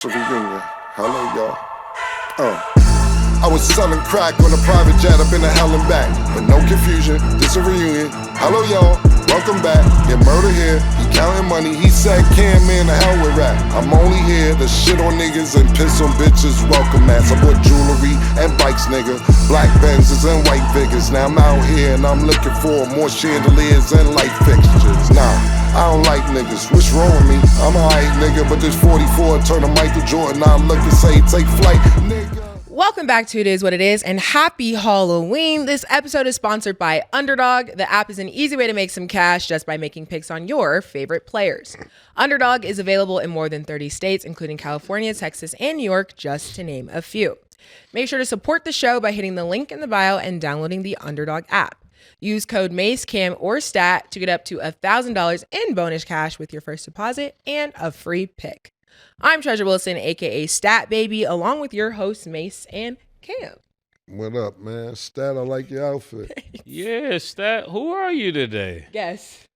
Reunion. Hello, y'all. I was selling crack on a private jet up in the hell and back. But no confusion, this a reunion. Hello, y'all. Welcome back. Get murder here. He counting money. He said, "Can man, the hell with rap." I'm only here to shit on niggas and piss on bitches. Welcome, ass. I bought jewelry and bikes, nigga. Black Benzes and white Vigors. Now I'm out here and I'm looking for more chandeliers and light fixtures. Nah. I don't like niggas, what's wrong with me? I'm a hype nigga, but this 44 turn to Michael Jordan. I look and say, take flight, nigga. Welcome back to It Is What It Is, and happy Halloween. This episode is sponsored by Underdog. The app is an easy way to make some cash just by making picks on your favorite players. Underdog is available in more than 30 states, including California, Texas, and New York, just to name a few. Make sure to support the show by hitting the link in the bio and downloading the Underdog app. Use code Mase, Cam, or STAT to get up to $1,000 in bonus cash with your first deposit and a free pick. I'm Treasure Wilson, aka Stat Baby, along with your hosts Mase and Cam. What up, man? Stat, I like your outfit. Yeah, Stat. Who are you today? Guess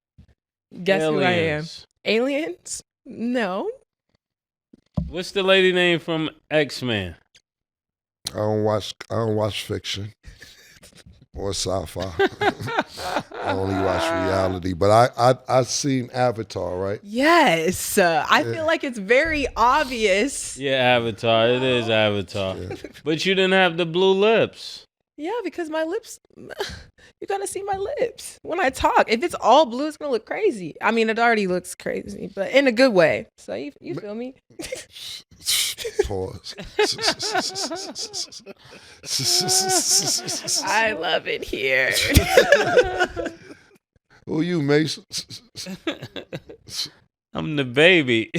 who I am. Aliens? No. What's the lady name from X-Men? I don't watch fiction. Or sci-fi. I only watch reality. But I seen Avatar, right? Yes. I feel like it's very obvious. Yeah, Avatar. It is Avatar. Yeah. But you didn't have the blue lips. Yeah, because my lips, you're going to see my lips when I talk. If it's all blue, it's going to look crazy. I mean, it already looks crazy, but in a good way. So you feel me? Pause. I love it here. Who you, Mase? I'm the baby.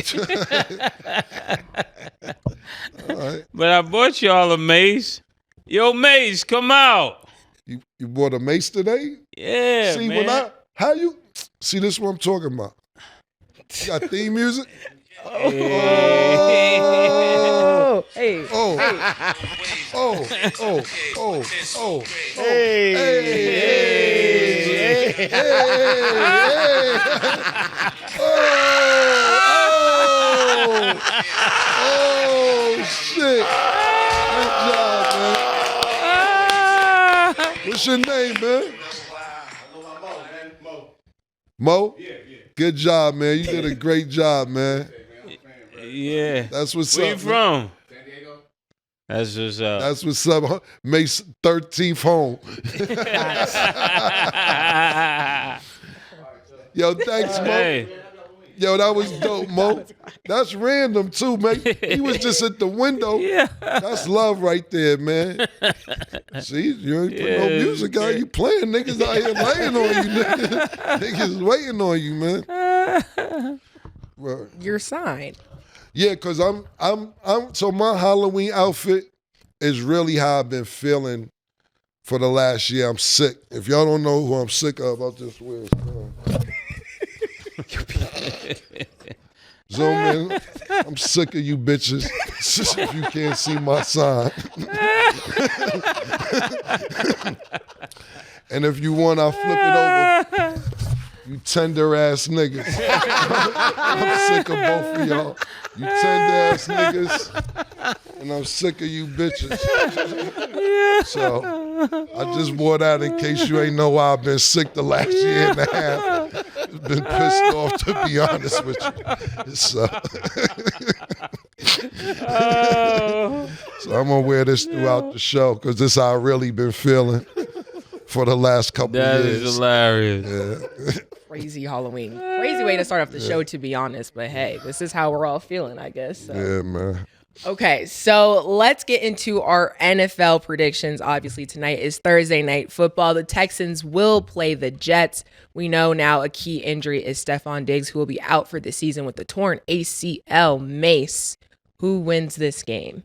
All right. But I bought y'all a Mase. Yo, Mase, come out. You bought a Mase today? Yeah, see, man. See, this is what I'm talking about. You got theme music? Hey. Hey. Oh. Hey. Oh. Hey. Hey. Oh, shit. Good job, man. What's your name, man? Mo? Yeah. Good job, man. You did a great job, man. Yeah. That's what's Where up. Where you from? San Diego. That's what's up. That's what's up. Mase 13th home. Yo, thanks, Mo. Hey. Yo, that was dope, Mo. That's random, too, man. He was just at the window. Yeah. That's love right there, man. See, you ain't putting no music out. You playing. Niggas out here laying on you, niggas. Niggas waiting on you, man. Well, Your sign. yeah, because so my Halloween outfit is really how I've been feeling for the last year. I'm sick. If y'all don't know who I'm sick of, I'll just wear it. Zoom in. I'm sick of you bitches. If you can't see my sign. And if you want, I'll flip it over. You tender ass niggas. I'm sick of both of y'all. You tender ass niggas. And I'm sick of you bitches. So I just wore that in case you ain't know why I've been sick the last year and a half. Been pissed off, to be honest with you. So I'm gonna wear this throughout the show because this how I really been feeling for the last couple of years. That is hilarious. Yeah. Crazy Halloween. Crazy way to start off the show, to be honest. But hey, this is how we're all feeling, I guess. So. Yeah, man. Okay, so let's get into our NFL predictions. Obviously, tonight is Thursday Night Football. The Texans will play the Jets. We know now a key injury is Stephon Diggs, who will be out for the season with the torn ACL. Mase, who wins this game?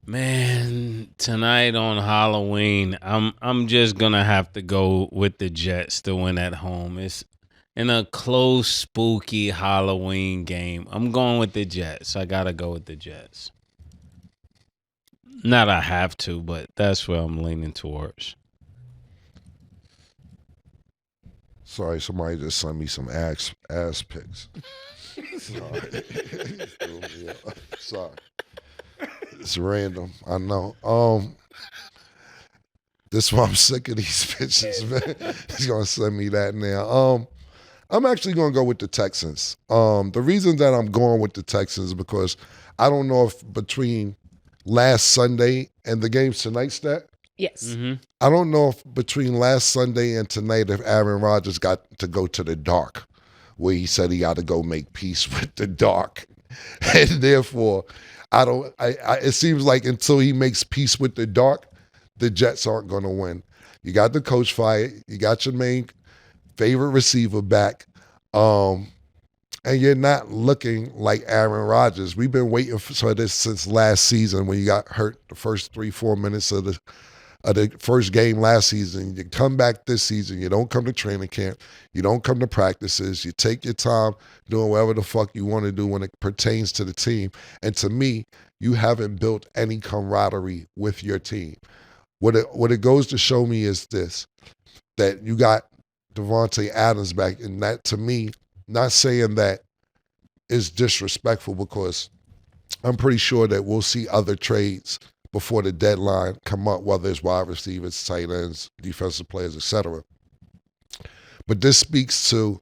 Man, tonight on Halloween, I'm just gonna have to go with the Jets to win at home. It's in a close, spooky Halloween game. I'm going with the Jets. I gotta go with the Jets. Not I have to, but that's where I'm leaning towards. Sorry, somebody just sent me some ass pics. Yeah. Sorry. It's random. I know. This why I'm sick of these bitches, man. He's gonna send me that now. I'm actually gonna go with the Texans. The reason that I'm going with the Texans is because I don't know if between last Sunday and the games tonight, Stat. Yes. Mm-hmm. I don't know if between last Sunday and tonight if Aaron Rodgers got to go to the dark, where he said he got to go make peace with the dark, and therefore, I don't. It seems like until he makes peace with the dark, the Jets aren't going to win. You got the coach fired. You got your main favorite receiver back, and you're not looking like Aaron Rodgers. We've been waiting for this since last season when you got hurt the first 3-4 minutes of the first game last season. You come back this season, you don't come to training camp, you don't come to practices, you take your time doing whatever the fuck you want to do when it pertains to the team. And to me, you haven't built any camaraderie with your team. What it goes to show me is this, that you got Davante Adams back, and that to me, not saying that is disrespectful, because I'm pretty sure that we'll see other trades before the deadline come up, whether it's wide receivers, tight ends, defensive players, etc. But this speaks to,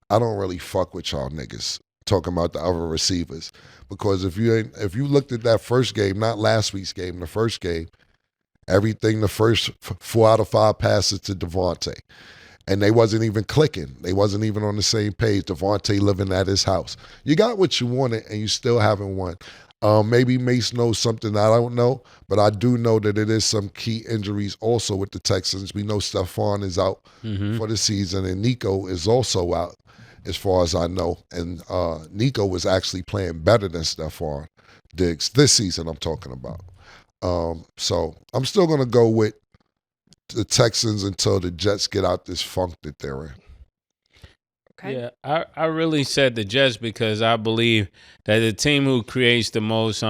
I don't really fuck with y'all niggas talking about the other receivers, because if you looked at that first game, not last week's game, the first game, everything, the first 4 out of 5 passes to Davante, and they wasn't even clicking. They wasn't even on the same page. Davante living at his house. You got what you wanted, and you still haven't won. Maybe Mase knows something I don't know, but I do know that it is some key injuries also with the Texans. We know Stephon is out for the season, and Nico is also out, as far as I know. And Nico was actually playing better than Stephon Diggs this season I'm talking about. So I'm still going to go with the Texans until the Jets get out this funk that they're in. Okay. Yeah, I really said the Jets because I believe that the team who creates the most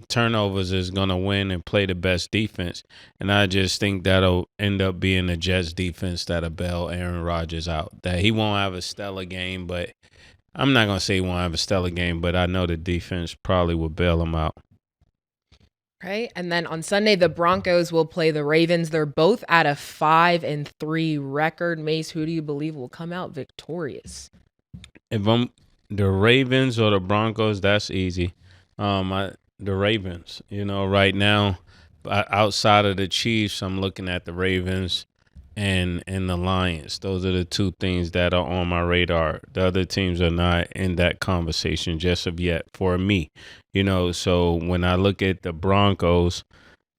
turnovers is going to win and play the best defense. And I just think that'll end up being the Jets defense that'll bail Aaron Rodgers out. That he won't have a stellar game, but I'm not going to say he won't have a stellar game, but I know the defense probably will bail him out. Okay. And then on Sunday, the Broncos will play the Ravens. They're both at a 5-3 record. Mase, who do you believe will come out victorious? If I'm the Ravens or the Broncos, that's easy. The Ravens, right now, outside of the Chiefs, I'm looking at the Ravens and the Lions. Those are the two things that are on my radar. The other teams are not in that conversation just of yet for me. So when I look at the Broncos,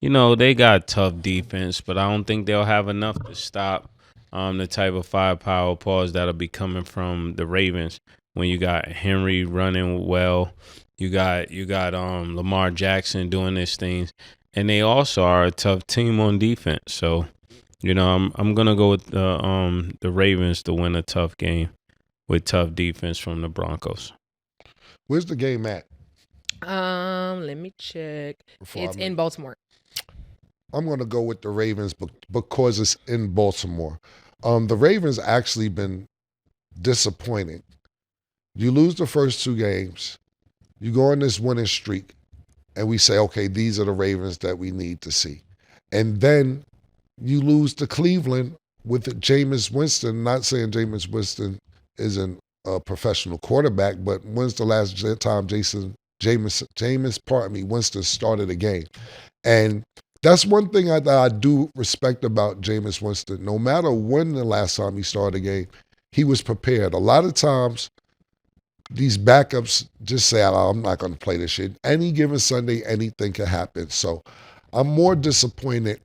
they got tough defense, but I don't think they'll have enough to stop the type of firepower pause that'll be coming from the Ravens. When you got Henry running well, you got Lamar Jackson doing these things, and they also are a tough team on defense. So, I'm gonna go with the Ravens to win a tough game with tough defense from the Broncos. Where's the game at? Let me check. It's in Baltimore. I'm going to go with the Ravens because it's in Baltimore. The Ravens actually been disappointing. You lose the first 2 games, you go on this winning streak, and we say, okay, these are the Ravens that we need to see. And then you lose to Cleveland with Jameis Winston. Not saying Jameis Winston isn't a professional quarterback, but when's the last time Winston started a game? And that's one thing that I do respect about Jameis Winston. No matter when the last time he started a game, he was prepared. A lot of times, these backups just say, I'm not going to play this shit. Any given Sunday, anything can happen. So I'm more disappointed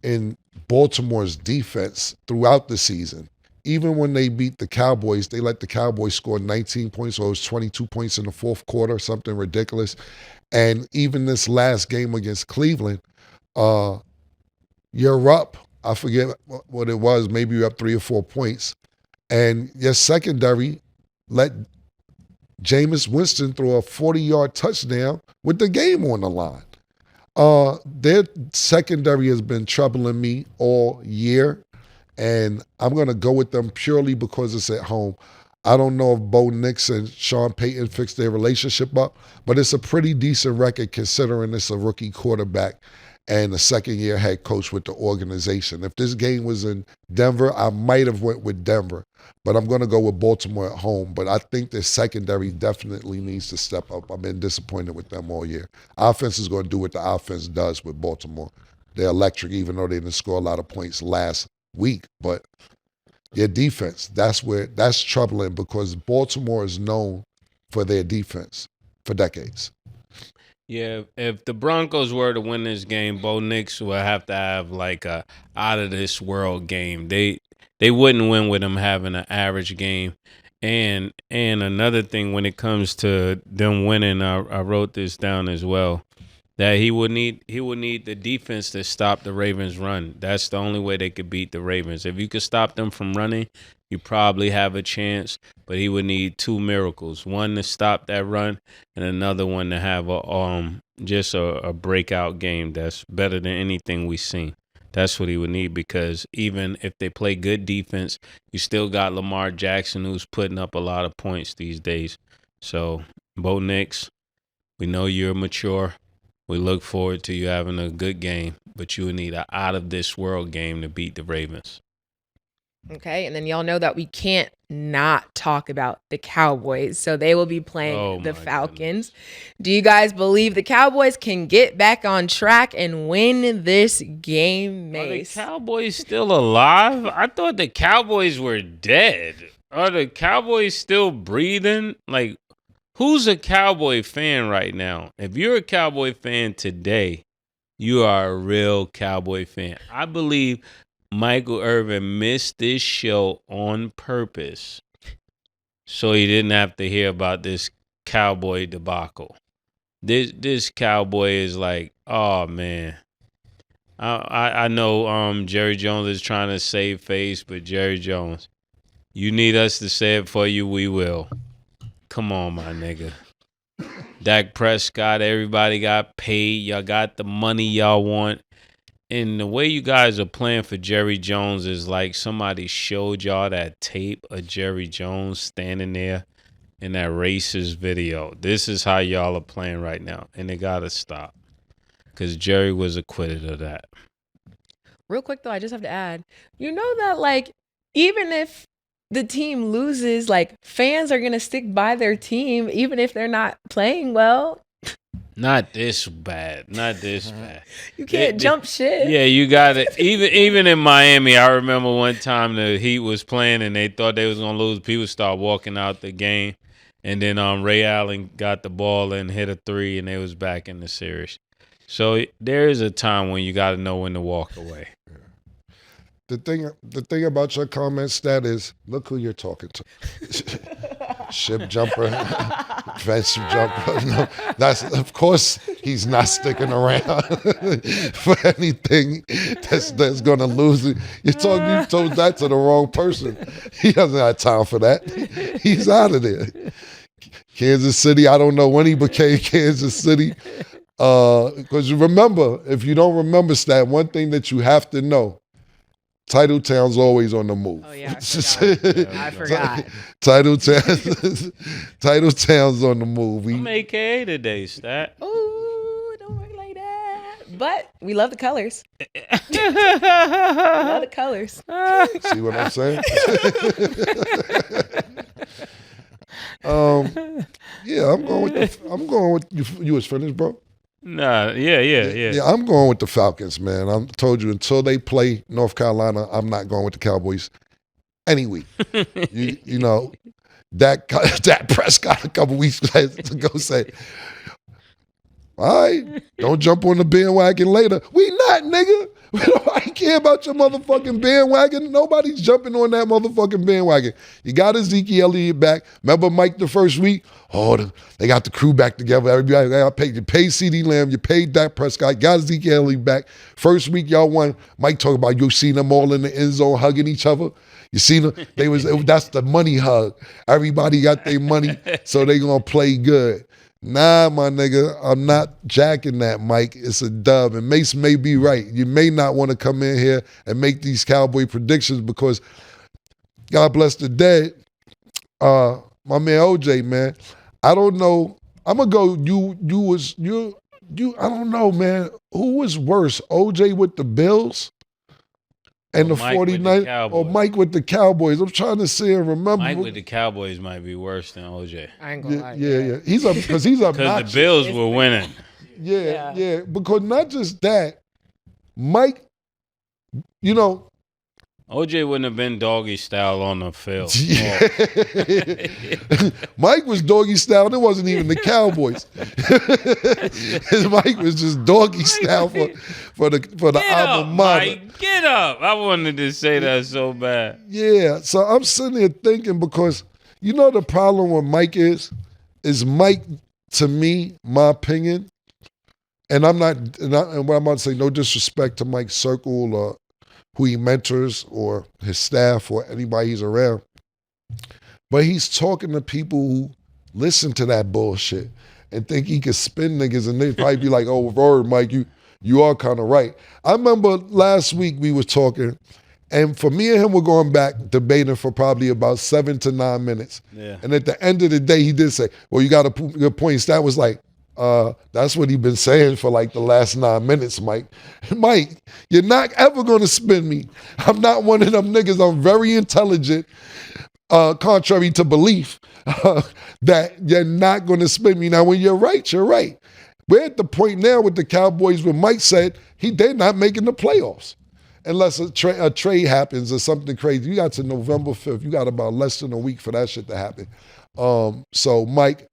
in Baltimore's defense throughout the season. Even when they beat the Cowboys, they let the Cowboys score 19 points, or it was 22 points in the fourth quarter, something ridiculous. And even this last game against Cleveland, you're up. I forget what it was. Maybe you're up 3 or 4 points. And your secondary let Jameis Winston throw a 40-yard touchdown with the game on the line. Their secondary has been troubling me all year, and I'm going to go with them purely because it's at home. I don't know if Bo Nix and Sean Payton fixed their relationship up, but it's a pretty decent record considering it's a rookie quarterback and a second-year head coach with the organization. If this game was in Denver, I might have went with Denver, but I'm going to go with Baltimore at home. But I think their secondary definitely needs to step up. I've been disappointed with them all year. Offense is going to do what the offense does with Baltimore. They're electric, even though they didn't score a lot of points last week. But their defense, that's troubling because Baltimore is known for their defense for decades. Yeah, if the Broncos were to win this game, Bo Nix will have to have like a out of this world game. They wouldn't win with him having an average game. And another thing when it comes to them winning, I wrote this down as well, that he would need the defense to stop the Ravens' run. That's the only way they could beat the Ravens. If you could stop them from running, you probably have a chance, but he would need two miracles. One to stop that run and another one to have a breakout game that's better than anything we've seen. That's what he would need, because even if they play good defense, you still got Lamar Jackson, who's putting up a lot of points these days. So, Bo Nix, we know you're mature. We look forward to you having a good game, but you would need an out-of-this-world game to beat the Ravens. Okay, and then y'all know that we can't not talk about the Cowboys. So they will be playing the Falcons. Goodness. Do you guys believe the Cowboys can get back on track and win this game, Mase? Are the Cowboys still alive? I thought the Cowboys were dead. Are the Cowboys still breathing? Like, who's a Cowboy fan right now? If you're a Cowboy fan today, you are a real Cowboy fan. I believe Michael Irvin missed this show on purpose so he didn't have to hear about this Cowboy debacle. This Cowboy is like, oh man. I know Jerry Jones is trying to save face, but Jerry Jones, you need us to say it for you, we will. Come on, my nigga. Dak Prescott, everybody got paid. Y'all got the money y'all want. And the way you guys are playing for Jerry Jones is like somebody showed y'all that tape of Jerry Jones standing there in that racist video. This is how y'all are playing right now. And they got to stop, because Jerry was acquitted of that. Real quick, though, I just have to add, you know that, like, even if the team loses, like, fans are going to stick by their team, even if they're not playing well. Not this bad. Not this bad. You can't jump shit. Yeah, you got it. Even in Miami, I remember one time the Heat was playing and they thought they was going to lose. People start walking out the game. And then Ray Allen got the ball and hit a three, and they was back in the series. So there is a time when you got to know when to walk away. The thing about your comment, Stat, is look who you're talking to. Ship jumper, fence jumper. No, that's, of course, he's not sticking around for anything that's going to lose it. You told that to the wrong person. He doesn't have time for that. He's out of there. Kansas City, I don't know when he became Kansas City. Because remember, if you don't remember, Stat, one thing that you have to know, Titletown's always on the move. Oh, yeah, I forgot. Titletown's on the move. I'm AKA today, Stat. Ooh, don't work like that. But we love the colors. Love the colors. See what I'm saying? Yeah, I'm going with you was finished, bro. Nah, yeah. I'm going with the Falcons, man. I told you, until they play North Carolina, I'm not going with the Cowboys any week. you know, Dak Prescott a couple weeks ago said, all right, don't jump on the bandwagon later. We not, nigga. I care about your motherfucking bandwagon. Nobody's jumping on that motherfucking bandwagon. You got Ezekiel Elliott back. Remember Mike the first week? Oh, they got the crew back together. Everybody got paid. You paid CeeDee Lamb. You paid Dak Prescott. Got Ezekiel Elliott back. First week y'all won. Mike talked about you seen them all in the end zone hugging each other. You see them? That's the money hug. Everybody got their money, so they gonna play good. Nah, my nigga, I'm not jacking that, Mike. It's a dub. And Mase may be right. You may not want to come in here and make these Cowboy predictions because God bless the dead. My man OJ, man. I don't know. I'm gonna go. You. I don't know, man. Who was worse, OJ with the Bills and the 49ers, or Mike with the Cowboys? I'm trying to see and remember. Mike with the Cowboys might be worse than OJ. I ain't gonna lie. Yeah. He's up because he's up. Because the Bills were winning. Yeah. Because not just that, Mike. You know. OJ wouldn't have been doggy style on the field. Yeah. Mike was doggy style, and it wasn't even the Cowboys. Mike was just doggy style for the alma mater. Mike, get up! I wanted to say that so bad. Yeah, so I'm sitting there thinking because you know the problem with Mike is Mike, to me, my opinion, and I'm not, and what I'm about to say, no disrespect to Mike's circle or who he mentors or his staff or anybody he's around. But he's talking to people who listen to that bullshit and think he can spin niggas, and they probably be like, oh, word, Mike, you are kind of right. I remember last week we were talking, and for me and him, we're going back debating for probably about 7 to 9 minutes. Yeah. And at the end of the day, he did say, well, you got a good point. That was like, that's what he's been saying for like the last 9 minutes, Mike. Mike, you're not ever going to spin me. I'm not one of them niggas. I'm very intelligent, contrary to belief, that you're not going to spin me. Now, when you're right, you're right. We're at the point now with the Cowboys where Mike said they're not making the playoffs unless a trade happens or something crazy. You got to November 5th. You got about less than a week for that shit to happen. So, Mike,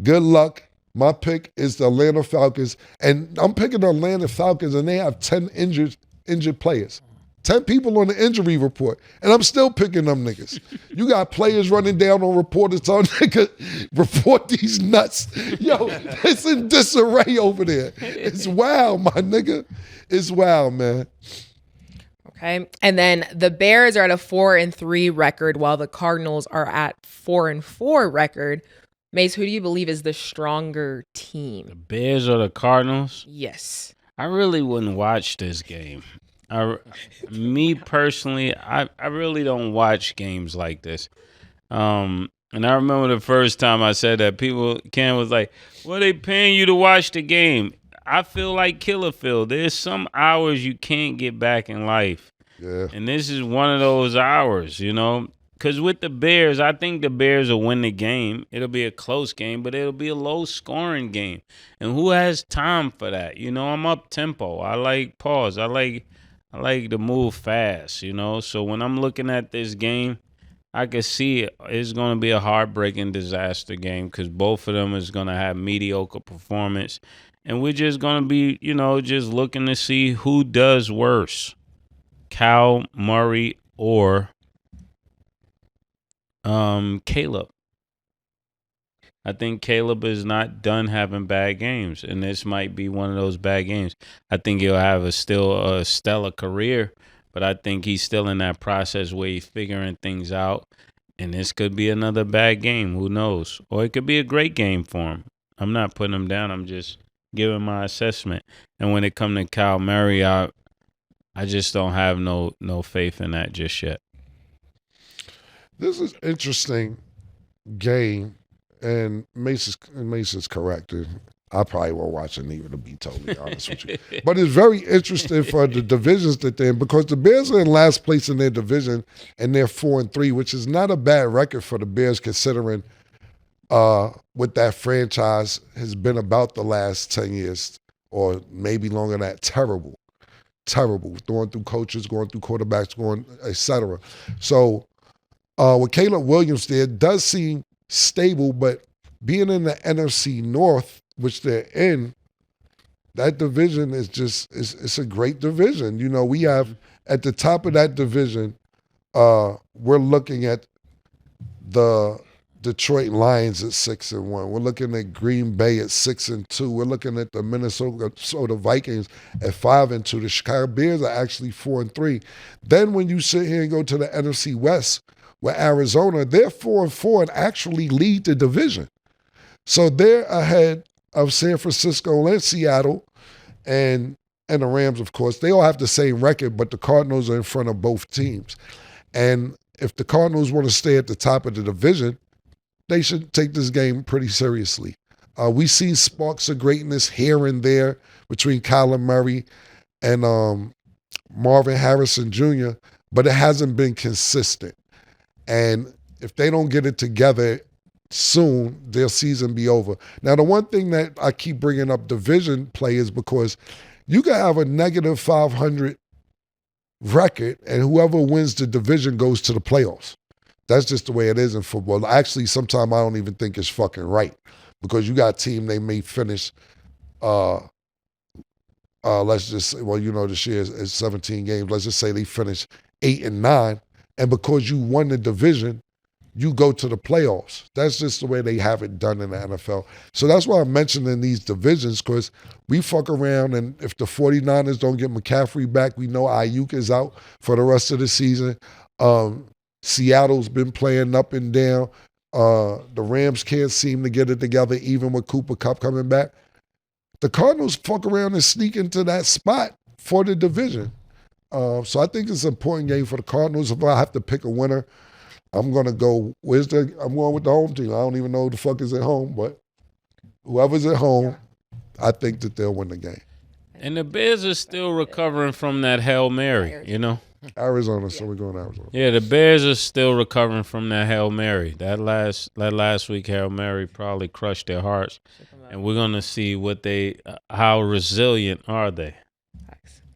good luck. My pick is the Atlanta Falcons, and I'm picking the Atlanta Falcons, and they have 10 injured players. 10 people on the injury report, and I'm still picking them niggas. You got players running down on reporters telling nigga, report these nuts. Yo, it's in disarray over there. It's wild, my nigga. It's wild, man. Okay. And then the Bears are at a 4-3 record, while the Cardinals are at 4-4 record. Mase, who do you believe is the stronger team? The Bears or the Cardinals? Yes. I really wouldn't watch this game. Me personally, I really don't watch games like this. And I remember the first time I said that, Ken was like, well, they paying you to watch the game. I feel like Killa feel. There's some hours you can't get back in life. Yeah. And this is one of those hours, you know. Because with the Bears, I think the Bears will win the game. It'll be a close game, but it'll be a low-scoring game. And who has time for that? You know, I'm up-tempo. I like pause. I like to move fast, you know. So when I'm looking at this game, I can see it's going to be a heartbreaking disaster game because both of them is going to have mediocre performance. And we're just going to be, you know, just looking to see who does worse, Cal, Murray, or Caleb. I think Caleb is not done having bad games, and this might be one of those bad games. I think he'll have still a stellar career, but I think he's still in that process where he's figuring things out, and this could be another bad game. Who knows? Or it could be a great game for him. I'm not putting him down. I'm just giving my assessment. And when it comes to Kyle Murray, I just don't have no faith in that just yet. This is interesting game, and Mase is correct. I probably won't watch it either, to be totally honest with you. But it's very interesting for the divisions that they're in, because the Bears are in last place in their division, and they're 4-3, which is not a bad record for the Bears considering what that franchise has been about the last 10 years, or maybe longer than that. Terrible. Going through coaches, going through quarterbacks, et cetera. So, with Caleb Williams there, it does seem stable, but being in the NFC North, which they're in, that division is it's a great division. You know, we have at the top of that division, we're looking at the Detroit Lions at 6-1. We're looking at Green Bay at 6-2. We're looking at the Minnesota Vikings at 5-2. The Chicago Bears are actually 4-3. Then when you sit here and go to the NFC West, with Arizona, they're 4-4 and actually lead the division. So they're ahead of San Francisco and Seattle and the Rams, of course. They all have the same record, but the Cardinals are in front of both teams. And if the Cardinals want to stay at the top of the division, they should take this game pretty seriously. We see sparks of greatness here and there between Kyler Murray and Marvin Harrison Jr., but it hasn't been consistent. And if they don't get it together soon, their season be over. Now, the one thing that I keep bringing up division play is because you can have a negative 500 record, and whoever wins the division goes to the playoffs. That's just the way it is in football. Actually, sometimes I don't even think it's fucking right, because you got a team, they may finish, let's just say, well, you know, this year is 17 games. Let's just say they finish 8 and 9, and because you won the division, you go to the playoffs. That's just the way they have it done in the NFL. So that's why I'm mentioning these divisions, because we fuck around, and if the 49ers don't get McCaffrey back, we know Ayuk is out for the rest of the season. Seattle's been playing up and down. The Rams can't seem to get it together, even with Cooper Kupp coming back. The Cardinals fuck around and sneak into that spot for the division. So I think it's an important game for the Cardinals. If I have to pick a winner, I'm going to go, I'm going with the home team. I don't even know who the fuck is at home, but whoever's at home, I think that they'll win the game. And the Bears are still recovering from that Hail Mary, you know? Arizona, so we're going to Arizona. Yeah, the Bears are still recovering from that Hail Mary. That last week Hail Mary probably crushed their hearts. And we're going to see how resilient are they.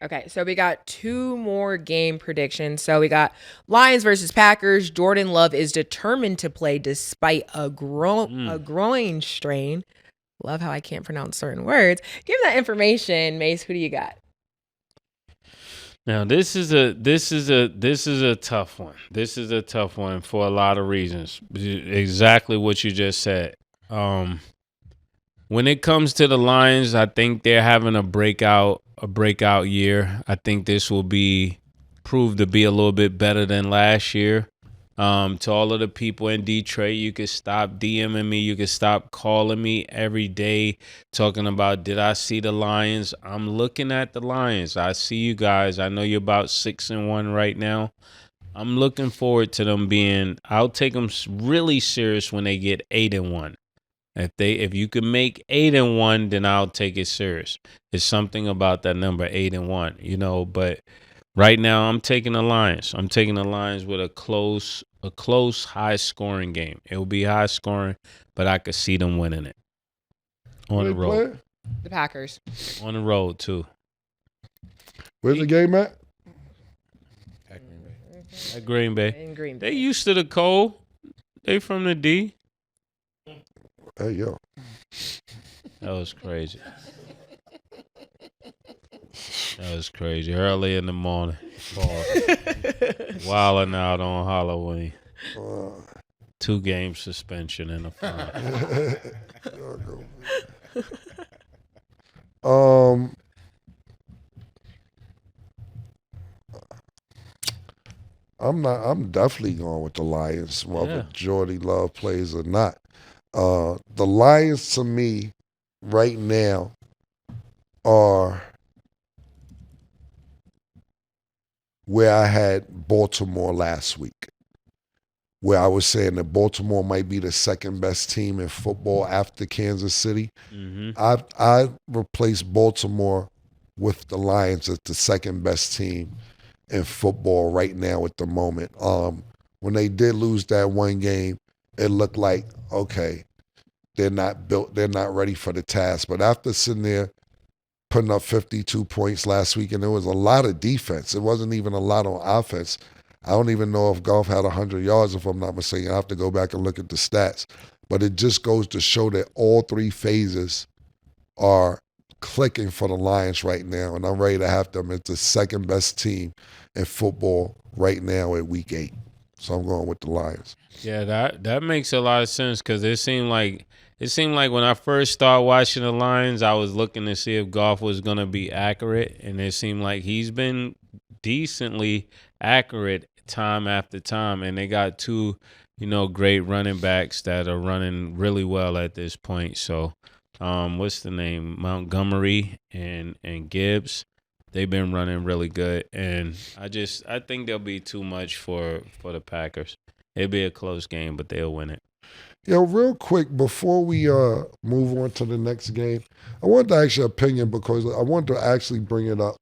Okay, so we got 2 more game predictions. So we got Lions versus Packers. Jordan Love is determined to play despite a groin strain. Love how I can't pronounce certain words. Give that information, Mase. Who do you got? Now this is a tough one. This is a tough one for a lot of reasons. Exactly what you just said. When it comes to the Lions, I think they're having a breakout year. I think this will prove to be a little bit better than last year. To all of the people in Detroit, you could stop DMing me. You could stop calling me every day talking about, did I see the Lions? I'm looking at the Lions. I see you guys. I know you're about 6-1 right now. I'm looking forward to them I'll take them really serious when they get 8-1. If you can make 8-1, then I'll take it serious. It's something about that number 8-1, you know. But right now, I'm taking the Lions. I'm taking the Lions with a close, high-scoring game. It will be high-scoring, but I could see them winning it on the road. The Packers. On the road too. Where's the game at? At Green Bay. In Green Bay. They used to the cold. They from the D. Hey, yo. That was crazy. That was crazy. Early in the morning. Wilding out on Halloween. 2-game suspension in a fine. I'm definitely going with the Lions, whether Jordy Love plays or not. The Lions, to me, right now, are where I had Baltimore last week, where I was saying that Baltimore might be the second best team in football after Kansas City. Mm-hmm. I replaced Baltimore with the Lions as the second best team in football right now at the moment. When they did lose that one game, it looked like, okay, they're not ready for the task. But after sitting there putting up 52 points last week, and there was a lot of defense. It wasn't even a lot on offense. I don't even know if Goff had 100 yards, if I'm not mistaken. I have to go back and look at the stats. But it just goes to show that all 3 phases are clicking for the Lions right now, and I'm ready to have them as the second best team in football right now at week 8. So I'm going with the Lions. Yeah, that makes a lot of sense, because it seemed like when I first started watching the Lions, I was looking to see if Goff was going to be accurate, and it seemed like he's been decently accurate time after time, and they got 2, great running backs that are running really well at this point. So, what's the name? Montgomery and Gibbs. They've been running really good, and I think there'll be too much for the Packers. It'll be a close game, but they'll win it. Real quick, before we move on to the next game, I wanted to ask your opinion because I wanted to actually bring it up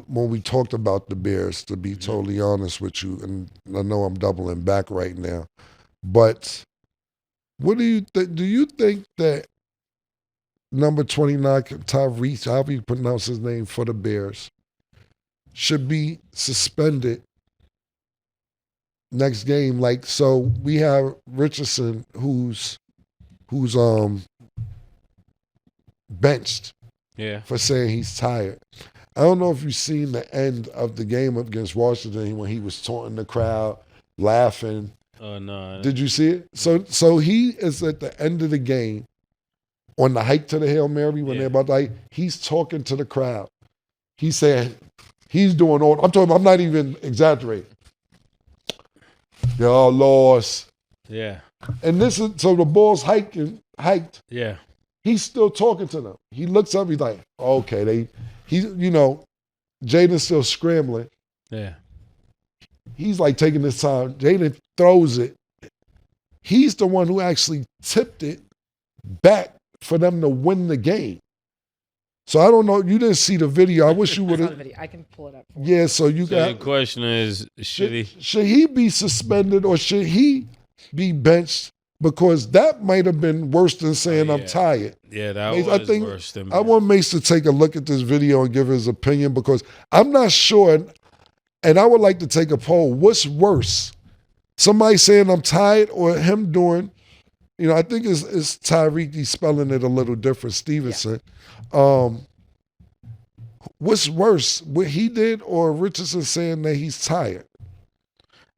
when we talked about the Bears, to be totally honest with you. And I know I'm doubling back right now. But what do you think? Do you think that number 29, Tyrese, however you pronounce his name for the Bears, should be suspended next game? Like, so we have Richardson who's benched for saying he's tired. I don't know if you've seen the end of the game against Washington when he was taunting the crowd, laughing. Oh no! Did you see it? So he is at the end of the game on the hike to the Hail Mary when they're about to hike. He's talking to the crowd. He's saying he's doing all. I'm not even exaggerating. Y'all lost. Yeah. And this is so the ball's hiked. Yeah. He's still talking to them. He looks up. He's like, okay, Jaden's still scrambling. Yeah. He's like taking his time. Jaden throws it. He's the one who actually tipped it back for them to win the game. So I don't know. You didn't see the video. I wish you would have. I can pull it up. Yeah. So the question is, should he be suspended or should he be benched? Because that might have been worse than saying I'm tired. Yeah, that was worse than. I want Mase to take a look at this video and give his opinion because I'm not sure. And I would like to take a poll. What's worse? Somebody saying I'm tired or him doing, I think it's Tyreek. He's spelling it a little different, Stevenson. Yeah. What's worse, what he did or Richardson saying that he's tired?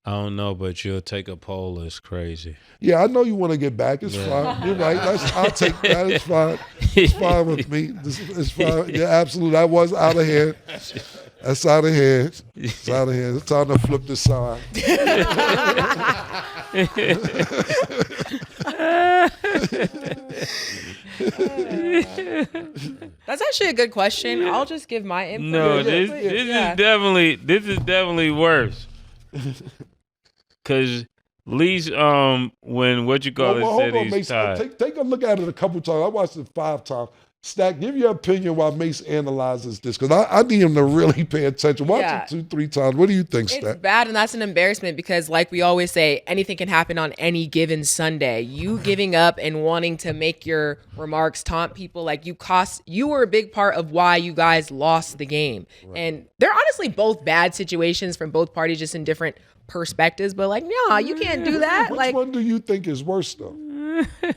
I don't know, but you'll take a poll. It's crazy. Yeah, I know you want to get back. It's fine. You're right. I'll take that. It's fine. It's fine with me. It's fine. Yeah, absolutely. I was out of hand. That's out of hand. It's out of hand. It's time to flip the sign. That's actually a good question. I'll just give my input. No, this is definitely worse. Cause at least when said he's tired. Take a look at it a couple times. I watched it 5 times. Stack, give your opinion while Mase analyzes this, because I need him to really pay attention. Watch it 2-3 times. What do you think, Stack? It's bad, and that's an embarrassment because, like we always say, anything can happen on any given Sunday. You giving up and wanting to make your remarks taunt people, like you were a big part of why you guys lost the game. Right. And they're honestly both bad situations from both parties, just in different perspectives. But nah, you can't do that. Which one do you think is worse, though?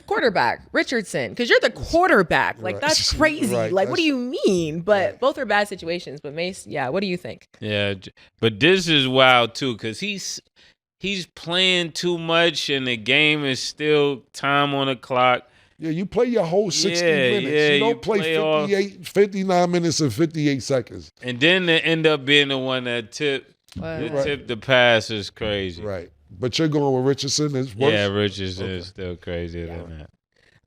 Quarterback, Richardson, because you're the quarterback. Like, that's crazy. Right. Like, what do you mean? But both are bad situations. But Mase, what do you think? Yeah, but this is wild too, because he's playing too much, and the game is still time on the clock. Yeah, you play your whole 60 minutes. You don't play 59 minutes and 58 seconds. And then they end up being the one that tipped the pass is crazy. Right. But you're going with Richardson. Is worse? Yeah, Richardson is still crazier than that.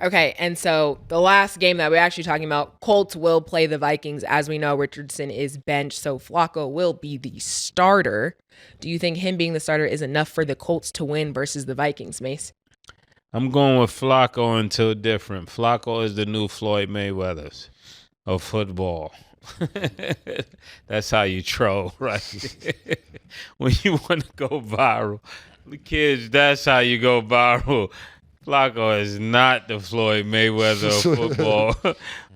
Okay, and so the last game that we're actually talking about, Colts will play the Vikings. As we know, Richardson is benched, so Flacco will be the starter. Do you think him being the starter is enough for the Colts to win versus the Vikings, Mase? I'm going with Flacco until different. Flacco is the new Floyd Mayweather of football. That's how you troll, right? When you want to go viral. Kids, that's how you go viral. Flacco is not the Floyd Mayweather of football.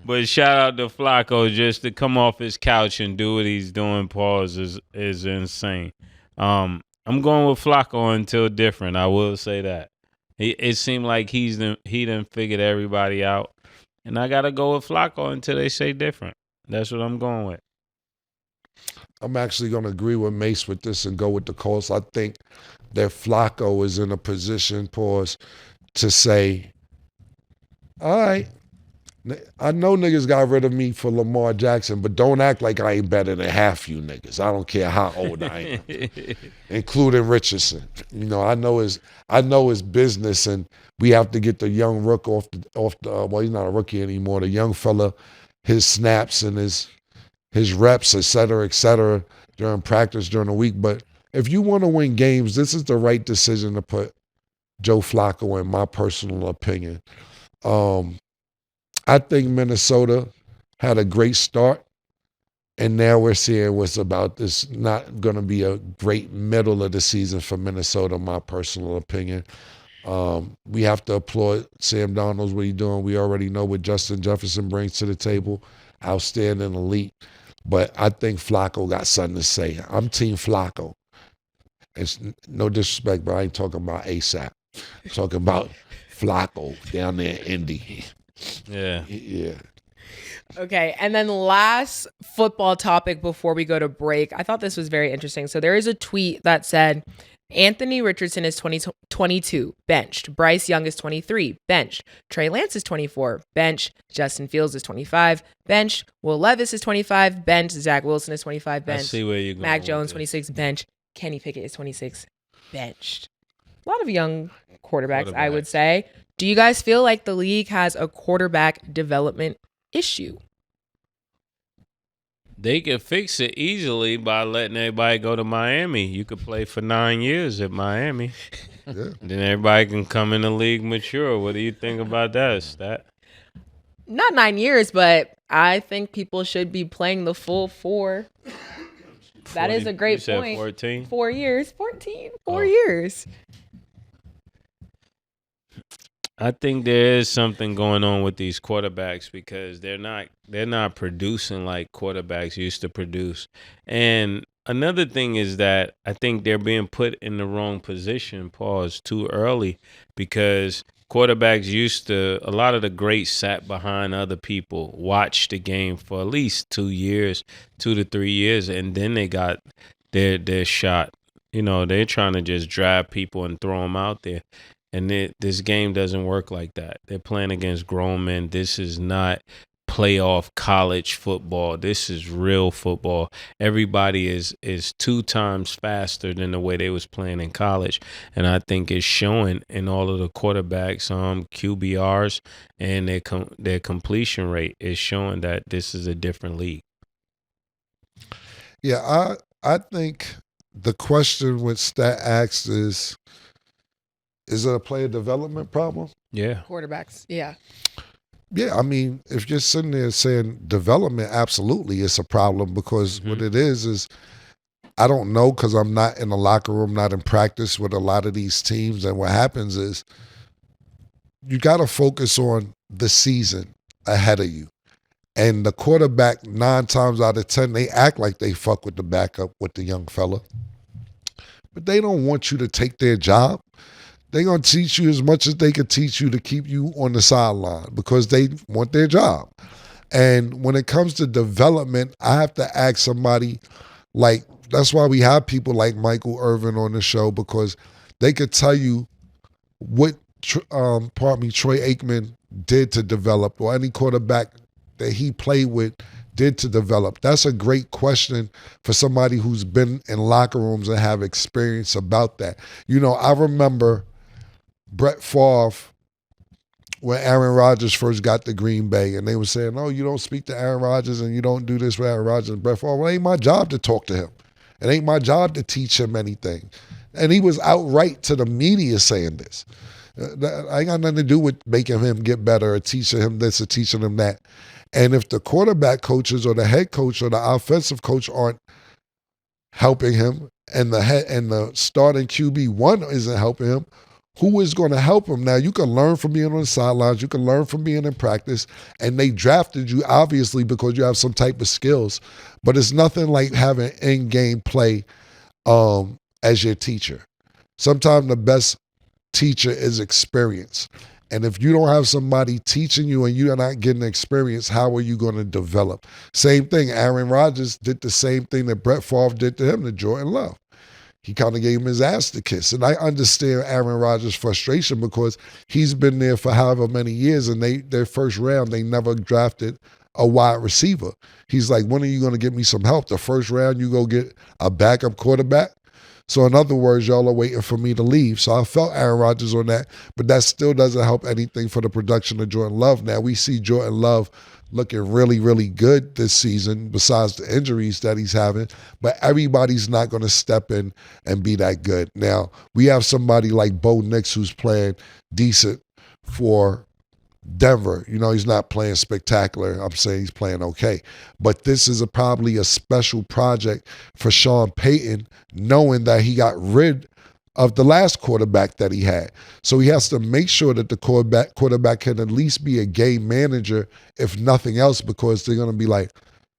But shout out to Flacco just to come off his couch and do what he's doing. Pause is insane. I'm going with Flacco until different. I will say that. It seemed like he done figured everybody out. And I got to go with Flacco until they say different. That's what I'm going with. I'm actually going to agree with Mase with this and go with the Colts. I think that Flacco is in a position, to say, all right, I know niggas got rid of me for Lamar Jackson, but don't act like I ain't better than half you niggas. I don't care how old I am, including Richardson. I know his business, and we have to get the young rook off the. Well, he's not a rookie anymore. The young fella, his snaps and his reps, et cetera, during practice during the week. But if you want to win games, this is the right decision to put Joe Flacco, in my personal opinion. I think Minnesota had a great start, and now we're seeing what's about this not going to be a great middle of the season for Minnesota, my personal opinion. We have to applaud Sam Darnold, what he's doing. We already know what Justin Jefferson brings to the table. Outstanding, elite. But I think Flacco got something to say. I'm Team Flacco. It's no disrespect, but I ain't talking about ASAP. I'm talking about Flacco down there in Indy. Yeah. Yeah. Okay, and then last football topic before we go to break. I thought this was very interesting. So there is a tweet that said, Anthony Richardson is 22, benched. Bryce Young is 23, benched. Trey Lance is 24, benched. Justin Fields is 25, benched. Will Levis is 25, benched. Zach Wilson is 25, benched. I see where you're going. Mac Jones, 26, benched. Kenny Pickett is 26, benched. A lot of young quarterbacks, I would say. Do you guys feel like the league has a quarterback development issue? They could fix it easily by letting everybody go to Miami. You could play for 9 years at Miami. Yeah. Then everybody can come in the league mature. What do you think about that, Stat? Not 9 years, but I think people should be playing the full 4. That is a great you said point. 14? 4 years. 14. 4 years. I think there is something going on with these quarterbacks because they're not producing like quarterbacks used to produce. And another thing is that I think they're being put in the wrong position, too early, because quarterbacks used to, a lot of the greats sat behind other people, watched the game for at least 2 years, 2 to 3 years, and then they got their shot. You know, they're trying to just drive people and throw them out there. And this game doesn't work like that. They're playing against grown men. This is not playoff college football. This is real football. Everybody is 2 times faster than the way they was playing in college. And I think it's showing in all of the quarterbacks, QBRs, and their completion rate is showing that this is a different league. Yeah, I think the question with Stat asks is it a player development problem? Yeah. Quarterbacks. Yeah. Yeah, I mean, if you're sitting there saying development, absolutely, it's a problem because what it is I don't know because I'm not in the locker room, not in practice with a lot of these teams. And what happens is you got to focus on the season ahead of you. And the quarterback, 9 times out of 10, they act like they fuck with the backup, with the young fella. But they don't want you to take their job. They're going to teach you as much as they could teach you to keep you on the sideline because they want their job. And when it comes to development, I have to ask somebody like, that's why we have people like Michael Irvin on the show because they could tell you what, Troy Aikman did to develop or any quarterback that he played with did to develop. That's a great question for somebody who's been in locker rooms and have experience about that. You know, I remember Brett Favre, when Aaron Rodgers first got to Green Bay, and they were saying, oh, you don't speak to Aaron Rodgers and you don't do this with Aaron Rodgers and Brett Favre. Well, it ain't my job to talk to him. It ain't my job to teach him anything. And he was outright to the media saying this. I ain't got nothing to do with making him get better or teaching him this or teaching him that. And if the quarterback coaches or the head coach or the offensive coach aren't helping him and the starting QB1 isn't helping him, who is going to help him? Now, you can learn from being on the sidelines. You can learn from being in practice. And they drafted you, obviously, because you have some type of skills. But it's nothing like having in-game play as your teacher. Sometimes the best teacher is experience. And if you don't have somebody teaching you and you're not getting experience, how are you going to develop? Same thing. Aaron Rodgers did the same thing that Brett Favre did to him, to Jordan Love. He kind of gave him his ass to kiss. And I understand Aaron Rodgers' frustration because he's been there for however many years and their first round, they never drafted a wide receiver. He's like, when are you going to get me some help? The first round, you go get a backup quarterback? So in other words, y'all are waiting for me to leave. So I felt Aaron Rodgers on that, but that still doesn't help anything for the production of Jordan Love. Now we see Jordan Love looking really, really good this season besides the injuries that he's having, but everybody's not going to step in and be that good. Now, we have somebody like Bo Nix who's playing decent for Denver. You know, he's not playing spectacular. I'm saying he's playing okay. But this is probably a special project for Sean Payton, knowing that he got rid of the last quarterback that he had. So he has to make sure that the quarterback can at least be a game manager, if nothing else, because they're going to be like,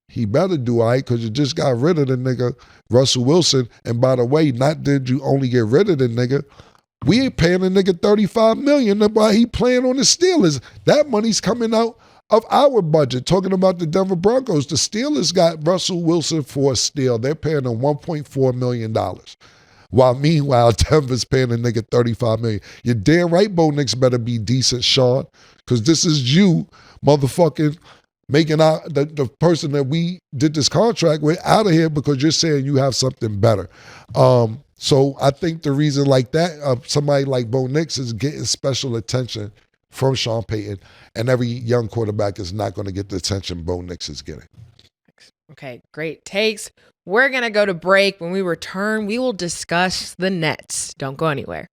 he better do all right because you just got rid of the nigga, Russell Wilson. And by the way, not did you only get rid of the nigga, we ain't paying the nigga $35 million while he playing on the Steelers. That money's coming out of our budget. Talking about the Denver Broncos, the Steelers got Russell Wilson for a steal. They're paying him $1.4 million. While meanwhile, Denver's paying a nigga $35 million. You're damn right Bo Nix better be decent, Sean, because this is you, motherfucking, making the person that we did this contract with out of here because you're saying you have something better. So I think the reason like that, somebody like Bo Nix is getting special attention from Sean Payton, and every young quarterback is not going to get the attention Bo Nix is getting. Okay, great takes. We're going to go to break. When we return, we will discuss the Nets. Don't go anywhere.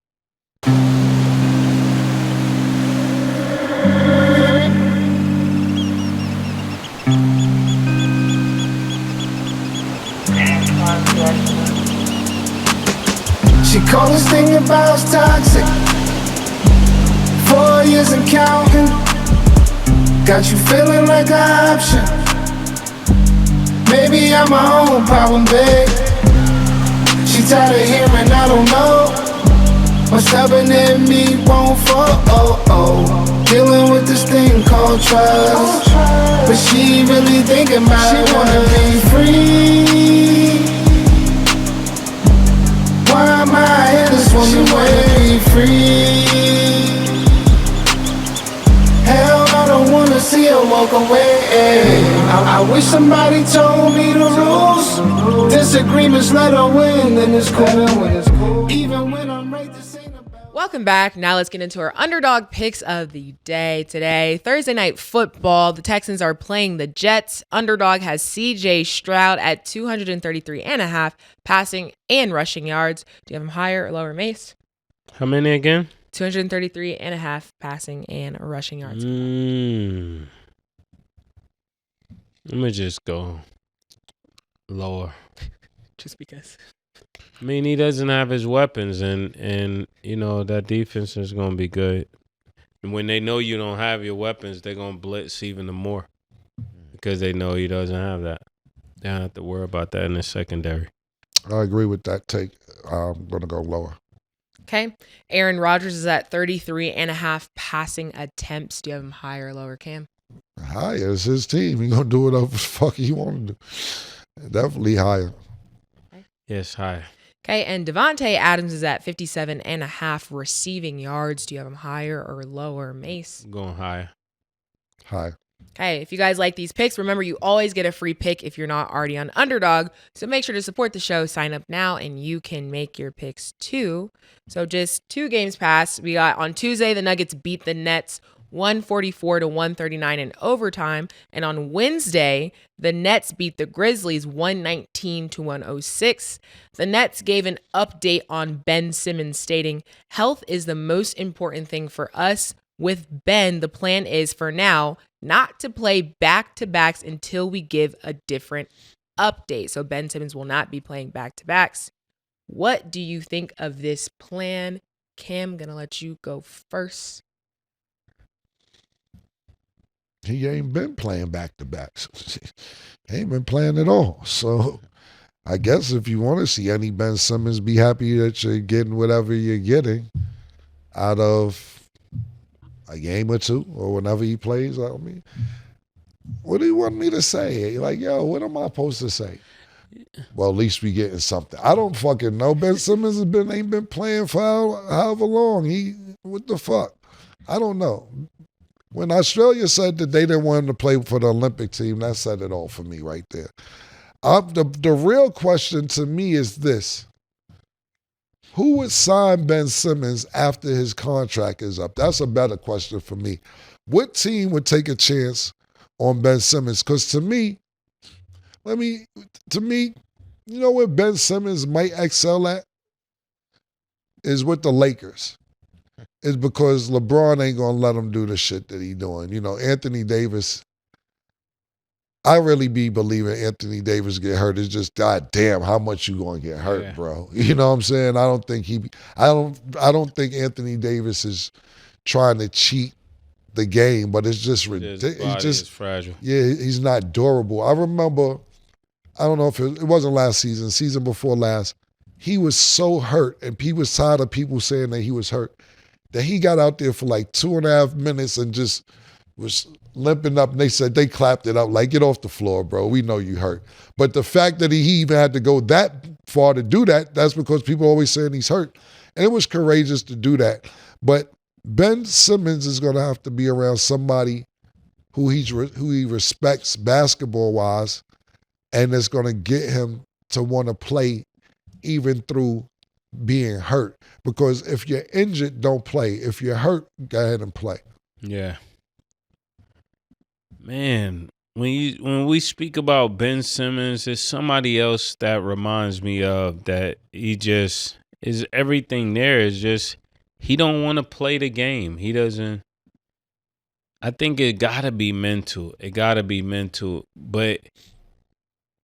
She called this thing about toxic. 4 years and counting. Got you feeling like an option. Maybe I'm my own problem, babe. She tired of hearing I don't know. What's stubborn in me won't fall. Dealing with this thing called trust. But she really thinking about it. Wanna be free. Why am I in this woman wanna be free? Hell, I don't wanna see her walk away. I wish somebody told me the rules. Disagreements let her win, and it's cool. Even when I'm right, this ain't about. Welcome back. Now let's get into our underdog picks of the day today. Thursday night football. The Texans are playing the Jets. Underdog has CJ Stroud at 233.5 passing and rushing yards. Do you have him higher or lower, Mase? How many again? 233.5 passing and rushing yards. Let me just go lower. Just because. I mean, he doesn't have his weapons, and you know, that defense is going to be good. And when they know you don't have your weapons, they're going to blitz even more because they know he doesn't have that. They don't have to worry about that in the secondary. I agree with that take. I'm going to go lower. Okay. Aaron Rodgers is at 33.5 passing attempts. Do you have him higher or lower, Cam? Higher. It's his team. He's going to do whatever the fuck he want to do. Definitely higher. Yes, high. Okay. And Devontae Adams is at 57.5 receiving yards. Do you have him higher or lower, Mase? I'm going high. High. Okay, if you guys like these picks, remember you always get a free pick if you're not already on Underdog. So make sure to support the show, sign up now, and you can make your picks too. So just 2 games passed. We got on Tuesday, the Nuggets beat the Nets 144-139 in overtime. And on Wednesday, the Nets beat the Grizzlies 119-106. The Nets gave an update on Ben Simmons stating, "Health is the most important thing for us. With Ben, the plan is for now not to play back-to-backs until we give a different update." So Ben Simmons will not be playing back-to-backs. What do you think of this plan? Cam, gonna let you go first. He ain't been playing back-to-backs. He ain't been playing at all. So I guess if you want to see any Ben Simmons, be happy that you're getting whatever you're getting out of a game or two or whenever he plays. I mean, what do you want me to say? Like, yo, what am I supposed to say? Well, at least we getting something. I don't fucking know. Ben Simmons ain't been playing for however long. What the fuck? I don't know. When Australia said that they didn't want him to play for the Olympic team, that said it all for me right there. The real question to me is this. Who would sign Ben Simmons after his contract is up? That's a better question for me. What team would take a chance on Ben Simmons? Because to me, you know where Ben Simmons might excel at? Is with the Lakers. It's because LeBron ain't going to let him do the shit that he doing. You know, Anthony Davis, I really be believing Anthony Davis get hurt. It's just, God damn, how much you going to get hurt, bro? You know what I'm saying? I don't think Anthony Davis is trying to cheat the game, but it's just ridiculous. His body is fragile. Yeah, he's not durable. I remember, I don't know if it wasn't last season before last, he was so hurt, and he was tired of people saying that he was hurt, that he got out there for like 2.5 minutes and just was limping up, and they clapped it up like, get off the floor, bro. We know you hurt. But the fact that he even had to go that far to do that, that's because people are always saying he's hurt. And it was courageous to do that. But Ben Simmons is going to have to be around somebody who he respects basketball-wise, and it's going to get him to want to play even through being hurt. Because if you're injured, don't play. If you're hurt, go ahead and play. Yeah. Man, when we speak about Ben Simmons, there's somebody else that reminds me of that. He just is everything there is just he don't want to play the game. He doesn't. I think it gotta be mental. But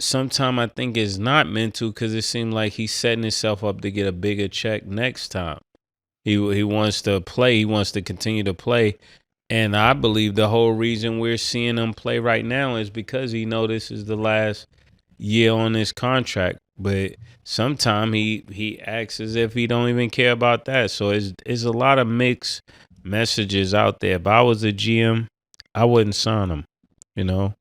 sometimes I think it's not mental because it seems like he's setting himself up to get a bigger check next time. He wants to play. He wants to continue to play. And I believe the whole reason we're seeing him play right now is because he knows this is the last year on his contract. But sometimes he acts as if he don't even care about that. So it's a lot of mixed messages out there. If I was a GM, I wouldn't sign him. You know,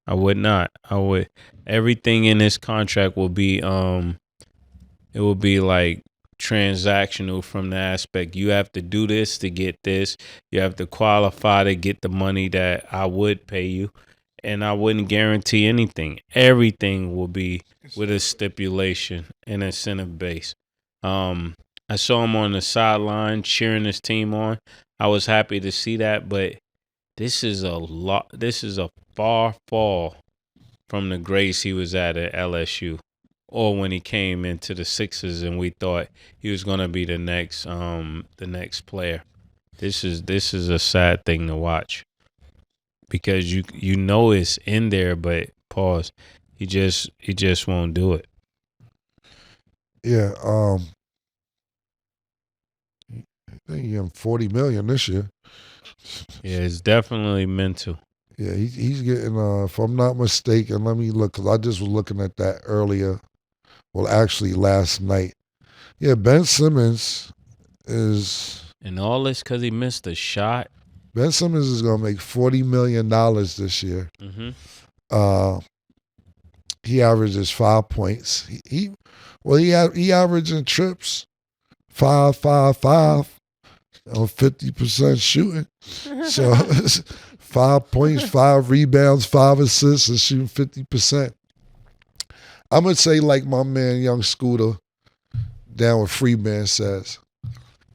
I would not. I would. Everything in this contract will be it will be like transactional from the aspect you have to do this to get this. You have to qualify to get the money that I would pay you, and I wouldn't guarantee anything. Everything will be with a stipulation and incentive base. I saw him on the sideline cheering his team on. I was happy to see that, but this is a far fall from the grace he was at LSU, or when he came into the Sixers and we thought he was going to be the next player. This is a sad thing to watch because you know it's in there, but pause. He just won't do it. Yeah, I think he got $40 million this year. Yeah, it's definitely mental. Yeah, he's getting, if I'm not mistaken, let me look, because I just was looking at that earlier. Well, actually, last night. Yeah, Ben Simmons is... And all this because he missed a shot? Ben Simmons is going to make $40 million this year. Mm-hmm. He averages 5 points. He averaging trips 5, 5, 5 on 50% shooting. So 5 points, 5 rebounds, 5 assists, and shooting 50%. I'm going to say like my man Young Scooter down with Freeman says,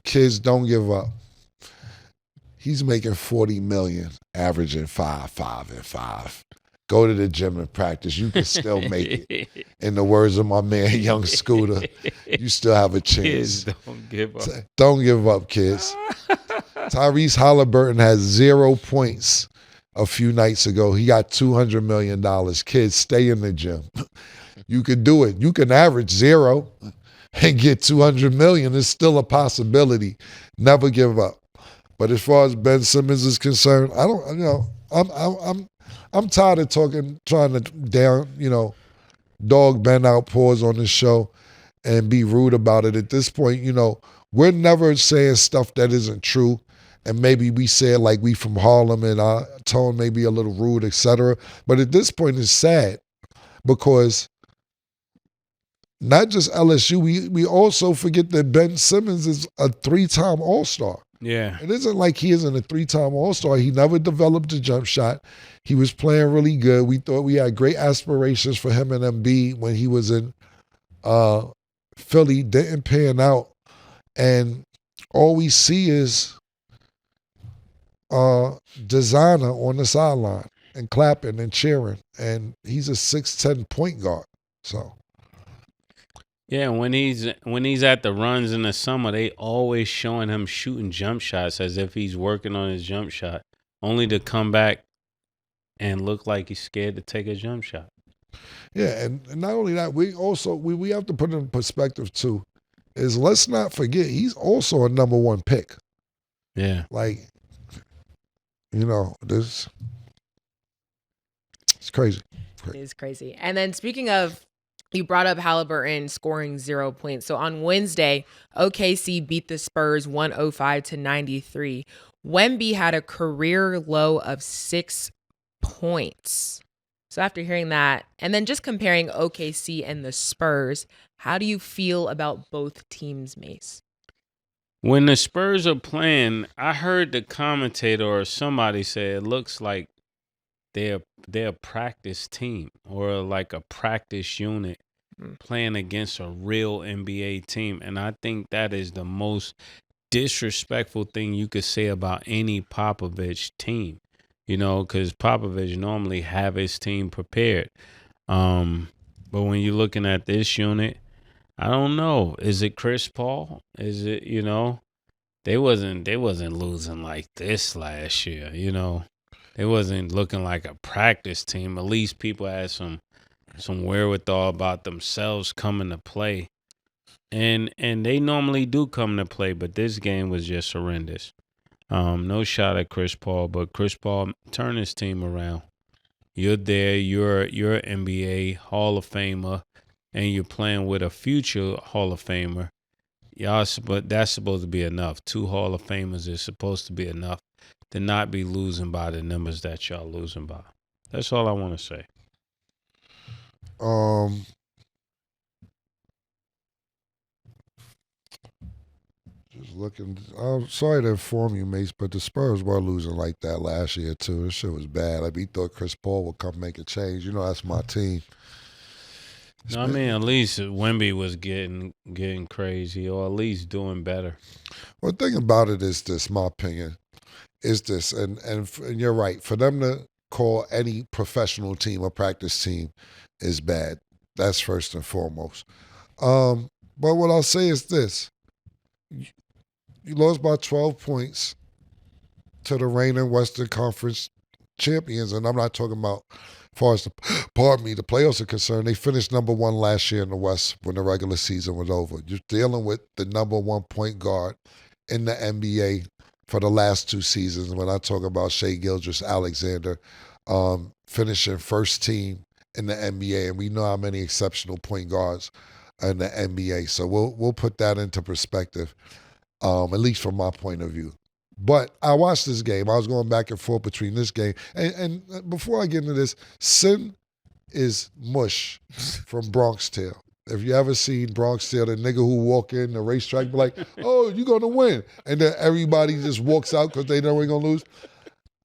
kids, don't give up. He's making $40 million, averaging 5, 5, and 5. Go to the gym and practice. You can still make it. In the words of my man Young Scooter, you still have a chance. Kids, don't give up. Don't give up, kids. Tyrese Halliburton has 0 points a few nights ago. He got $200 million. Kids, stay in the gym. You can do it. You can average 0 and get $200 million. It's still a possibility. Never give up. But as far as Ben Simmons is concerned, I don't, you know, I'm tired of trying to dog Ben out, pause on this show and be rude about it. At this point, you know, we're never saying stuff that isn't true. And maybe we say it like we from Harlem and our tone may be a little rude, etc. But at this point, it's sad because not just LSU, we also forget that Ben Simmons is a 3-time All-Star. Yeah. It isn't like he isn't a 3-time All-Star. He never developed a jump shot. He was playing really good. We thought we had great aspirations for him and Embiid when he was in Philly didn't pan out, and all we see is designer on the sideline and clapping and cheering, and he's a 6'10" point guard. So Yeah, when he's at the runs in the summer, they always showing him shooting jump shots as if he's working on his jump shot, only to come back and look like he's scared to take a jump shot. yeah, and not only that, we also we have to put in perspective too. Is let's not forget he's also a number 1 pick. Yeah. Like, this it's crazy. It is crazy. And then speaking of, you brought up Halliburton scoring 0 points. So on Wednesday, OKC beat the Spurs 105-93. Wemby had a career low of 6 points. So after hearing that, and then just comparing OKC and the Spurs, how do you feel about both teams, Mase? When the Spurs are playing, I heard the commentator or somebody say it looks like they're a practice team or like a practice unit playing against a real NBA team. And I think that is the most disrespectful thing you could say about any Popovich team, because Popovich normally have his team prepared. But when you're looking at this unit, I don't know. Is it Chris Paul? Is it, they wasn't losing like this last year, They wasn't looking like a practice team. At least people had some wherewithal about themselves coming to play. And they normally do come to play, but this game was just horrendous. No shot at Chris Paul, but Chris Paul turned his team around. You're there, you're an NBA Hall of Famer, and you're playing with a future Hall of Famer. But that's supposed to be enough. 2 Hall of Famers is supposed to be enough to not be losing by the numbers that y'all losing by. That's all I want to say. Just looking. I'm sorry to inform you, Mace, but the Spurs were losing like that last year too. This shit was bad. Like, we thought Chris Paul would come make a change. That's my team. No, I mean, at least Wemby was getting crazy, or at least doing better. Well, the thing about it is this, my opinion, is this, and you're right. For them to call any professional team a practice team is bad. That's first and foremost. But what I'll say is this. You lost by 12 points to the reigning Western Conference champions, and I'm not talking about as far as the playoffs are concerned. They finished number 1 last year in the West when the regular season was over. You're dealing with the number 1 point guard in the NBA for the last 2 seasons. When I talk about Shai Gilgeous-Alexander finishing first team in the NBA, and we know how many exceptional point guards in the NBA. So we'll put that into perspective, at least from my point of view. But I watched this game. I was going back and forth between this game. And before I get into this, Sin is Mush from Bronx Tale. If you ever seen Bronx Tale, the nigga who walk in the racetrack be like, oh, you're going to win. And then everybody just walks out because they know we're going to lose.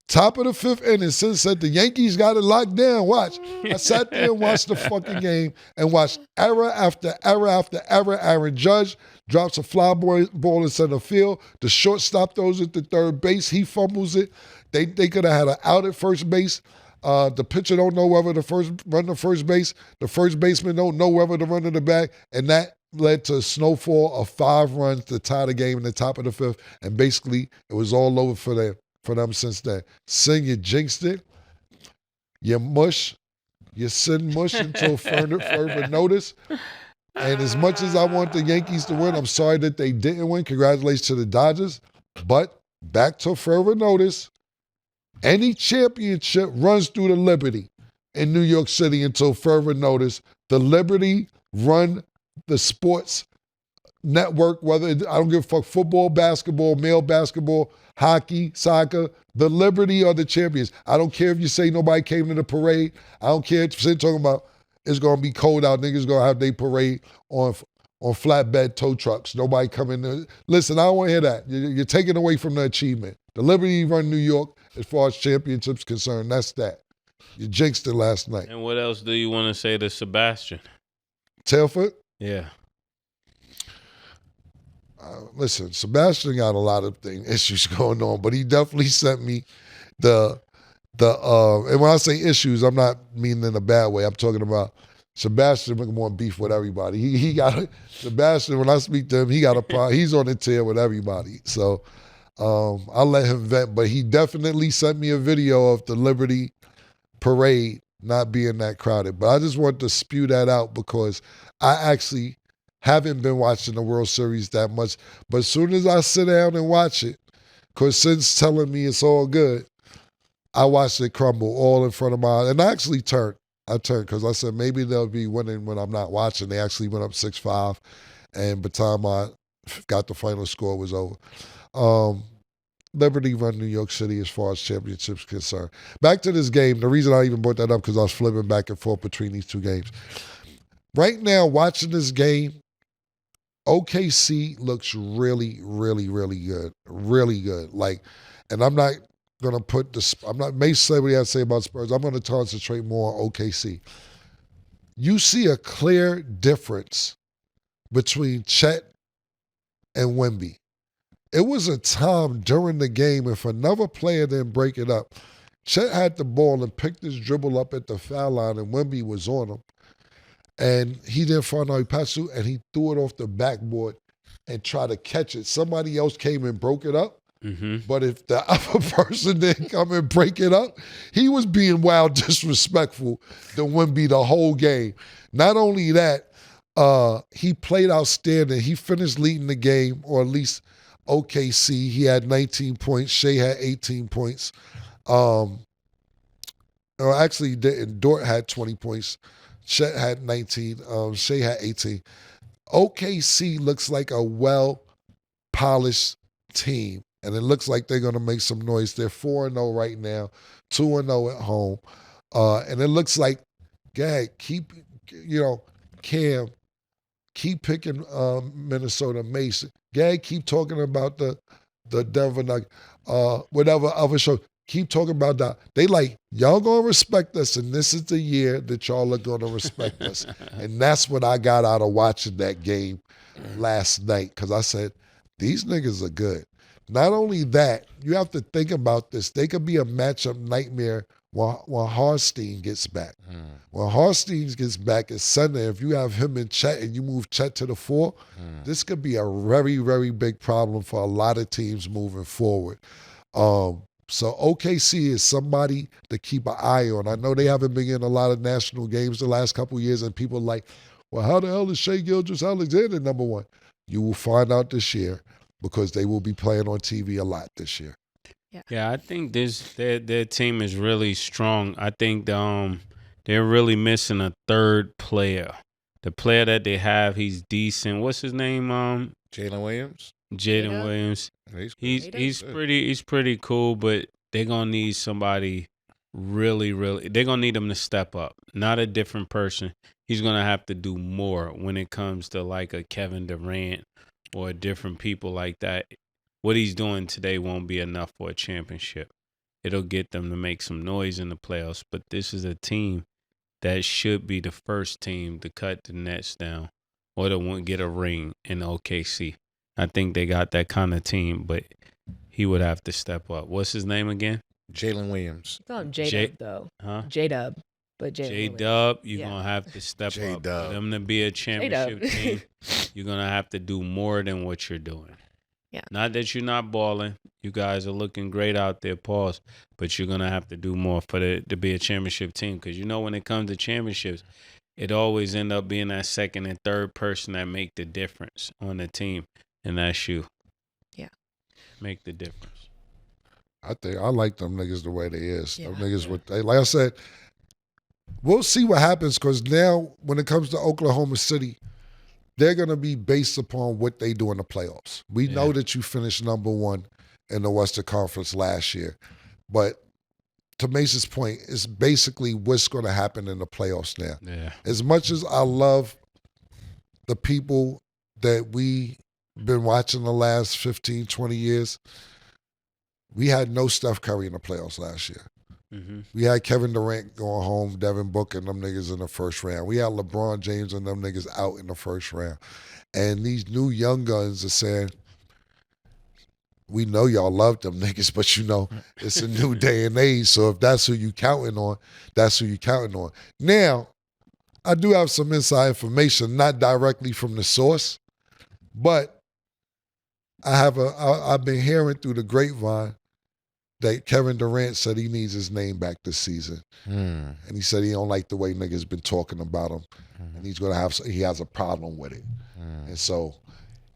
Top of the 5th inning, Sin said the Yankees got it locked down. Watch. I sat there and watched the fucking game and watched error after error after error. Aaron Judge drops a fly ball in center field. The shortstop throws it to third base. He fumbles it. They could have had an out at first base. The pitcher don't know whether to run to first base. The first baseman don't know whether to run to the back. And that led to a snowfall of 5 runs to tie the game in the top of the 5th. And basically, it was all over for them since then. Sin, you jinxed it. You mush. You sin mush until further notice. And as much as I want the Yankees to win, I'm sorry that they didn't win. Congratulations to the Dodgers. But back to further notice, any championship runs through the Liberty in New York City until further notice. The Liberty run the sports network, whether I don't give a fuck, football, basketball, male basketball, hockey, soccer. The Liberty are the champions. I don't care if you say nobody came to the parade. I don't care if you're talking about it's going to be cold out. Niggas going to have their parade on flatbed tow trucks. Nobody coming to. Listen, I don't want to hear that. You're taking away from the achievement. The Liberty run New York as far as championships concerned. That's that. You jinxed it last night. And what else do you want to say to Sebastian? Telford? Yeah. Listen, Sebastian got a lot of issues going on, but he definitely sent me the and when I say issues, I'm not meaning in a bad way. I'm talking about Sebastian want beef with everybody. He got Sebastian. When I speak to him, he got a problem. He's on the tier with everybody. So I'll let him vent. But he definitely sent me a video of the Liberty Parade not being that crowded. But I just want to spew that out because I actually haven't been watching the World Series that much. But as soon as I sit down and watch it, because Sin's telling me it's all good, I watched it crumble all in front of my eyes. And I actually turned. I turned because I said maybe they'll be winning when I'm not watching. They actually went up 6-5. And by the time I got the final score, it was over. Liberty run New York City as far as championships concerned. Back to this game. The reason I even brought that up because I was flipping back and forth between these two games. Right now, watching this game, OKC looks really, really, really good. Really good. And I'm not going to put this, I'm not, Mase said what he had to say about Spurs. I'm going to concentrate more on OKC. You see a clear difference between Chet and Wemby. It was a time during the game, if another player didn't break it up, Chet had the ball and picked his dribble up at the foul line and Wemby was on him. And he didn't find out he passed through and he threw it off the backboard and tried to catch it. Somebody else came and broke it up. Mm-hmm. But if the other person didn't come and break it up, he was being wild disrespectful to Wemby the whole game. Not only that, he played outstanding. He finished leading the game, or at least OKC. He had 19 points. Shea had 18 points. Actually, he didn't. Dort had 20 points. Chet had 19. Shea had 18. OKC looks like a well-polished team, and it looks like they're going to make some noise. They're 4-0 right now, 2-0 at home. And it looks like, Cam, keep picking Minnesota. Mase. Keep talking about the Denver Nuggets, whatever other show. Keep talking about that. They y'all gonna respect us, and this is the year that y'all are gonna respect us. And that's what I got out of watching that game last night, because I said, these niggas are good. Not only that, you have to think about this. They could be a matchup nightmare when Harstein gets back. When Harstein gets back at Sunday, if you have him and Chet and you move Chet to the 4, this could be a very, very big problem for a lot of teams moving forward. So OKC is somebody to keep an eye on. I know they haven't been in a lot of national games the last couple of years, and people are like, well, how the hell is Shai Gilgeous-Alexander number 1? You will find out this year because they will be playing on TV a lot this year. Yeah, I think their team is really strong. I think they're really missing a third player. The player that they have, he's decent. What's his name? Jalen Williams. Jaden Williams. He's pretty cool, but they're gonna need somebody really, really. They're gonna need him to step up. Not a different person. He's gonna have to do more when it comes to like a Kevin Durant or different people like that. What he's doing today won't be enough for a championship. It'll get them to make some noise in the playoffs, but this is a team that should be the first team to cut the Nets down or to get a ring in OKC. I think they got that kind of team, but he would have to step up. What's his name again? Jalen Williams. Call him J-Dub, though. Huh? J-Dub. But J-Dub, you're going to have to step up. For them to be a championship team, you're going to have to do more than what you're doing. Yeah. Not that you're not balling. You guys are looking great out there, pause. But you're going to have to do more to be a championship team. Because when it comes to championships, it always end up being that second and third person that make the difference on the team. And that's you. Yeah. Make the difference. I like them niggas the way they is. Yeah. Them niggas, like I said, we'll see what happens, because now when it comes to Oklahoma City, they're going to be based upon what they do in the playoffs. We know that you finished number 1 in the Western Conference last year. But to Mace's point, it's basically what's going to happen in the playoffs now. Yeah. As much as I love the people that we been watching the last 15, 20 years, we had no Steph Curry in the playoffs last year. We had Kevin Durant going home, Devin Booker and them niggas in the first round. We had LeBron James and them niggas out in the first round. And these new young guns are saying, we know y'all love them niggas, but you know, it's a new day and age. So if that's who you counting on, that's who you counting on. Now, I do have some inside information, not directly from the source, but I've been hearing through the grapevine that Kevin Durant said he needs his name back this season. And he said he don't like the way niggas been talking about him. And he has a problem with it. And so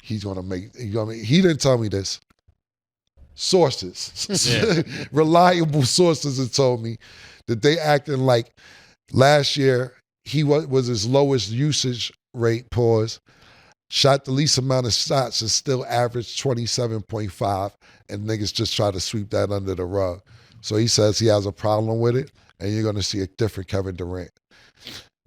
he didn't tell me this. Sources, reliable sources have told me that they acting like last year he was his lowest usage rate, shot the least amount of shots and still averaged 27.5, and niggas just try to sweep that under the rug. So he says he has a problem with it, and you're going to see a different Kevin Durant.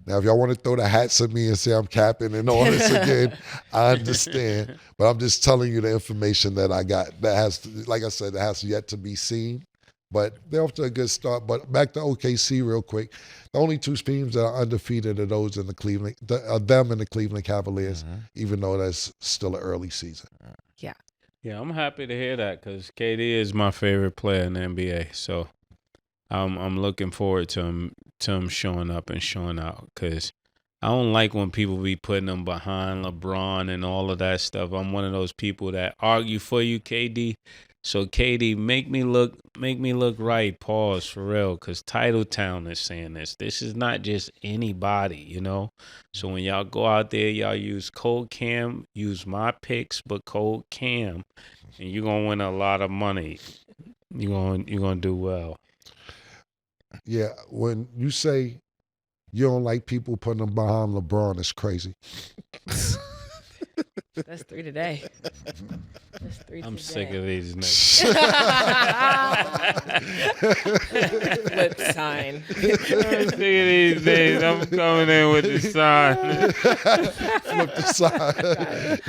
Now, if y'all want to throw the hats at me and say I'm capping and all this again, I understand. But I'm just telling you the information that I got. That has, like I said, that has yet to be seen. But they're off to a good start. But back to OKC real quick. The only two teams that are undefeated are those in the Cleveland, them and the Cleveland Cavaliers, even though that's still an early season. Yeah. Yeah, I'm happy to hear that because KD is my favorite player in the NBA. So I'm looking forward to him showing up and showing out because I don't like when people be putting him behind LeBron and all of that stuff. I'm one of those people that argue for you, KD. So KD, make me look right, pause for real, because Titletown is saying this. This is not just anybody, you know. So when y'all go out there, y'all use Cold Cam, use my picks, but Cold Cam, and you're gonna win a lot of money. You're gonna do well. Yeah, when you say you don't like people putting them behind LeBron, it's crazy. That's 3 today. That's 3 I'm today. sick of these niggas. Flip sign. I'm sick of these days. I'm coming in with the sign. Flip the side.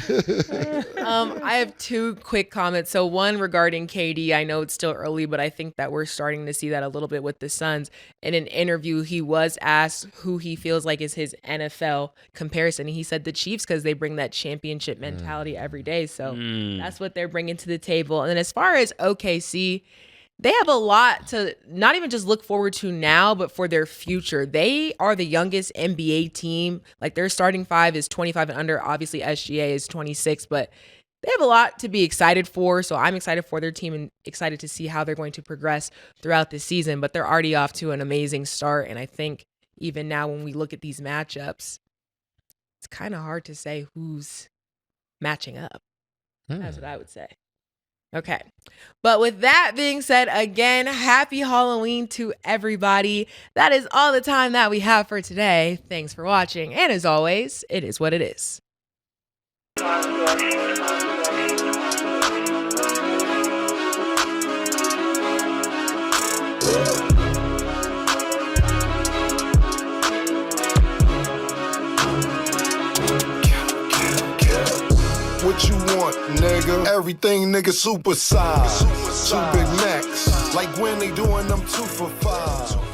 I have 2 quick comments. So one regarding KD. I know it's still early, but I think that we're starting to see that a little bit with the Suns. In an interview, he was asked who he feels like is his NFL comparison. He said the Chiefs because they bring that championship mentality every day. So that's what they're bringing to the table. And then as far as OKC, they have a lot to not even just look forward to now, but for their future. They are the youngest NBA team. Like their starting 5 is 25 and under. Obviously, SGA is 26, but they have a lot to be excited for. So I'm excited for their team and excited to see how they're going to progress throughout the season. But they're already off to an amazing start. And I think even now when we look at these matchups, it's kind of hard to say who's matching up. That's what I would say. Okay. But with that being said, again, happy Halloween to everybody. That is all the time that we have for today. Thanks for watching. And as always, it is what it is. What you want, nigga? Everything, nigga, super size. 2 big Macs, like when they doing them 2 for $5.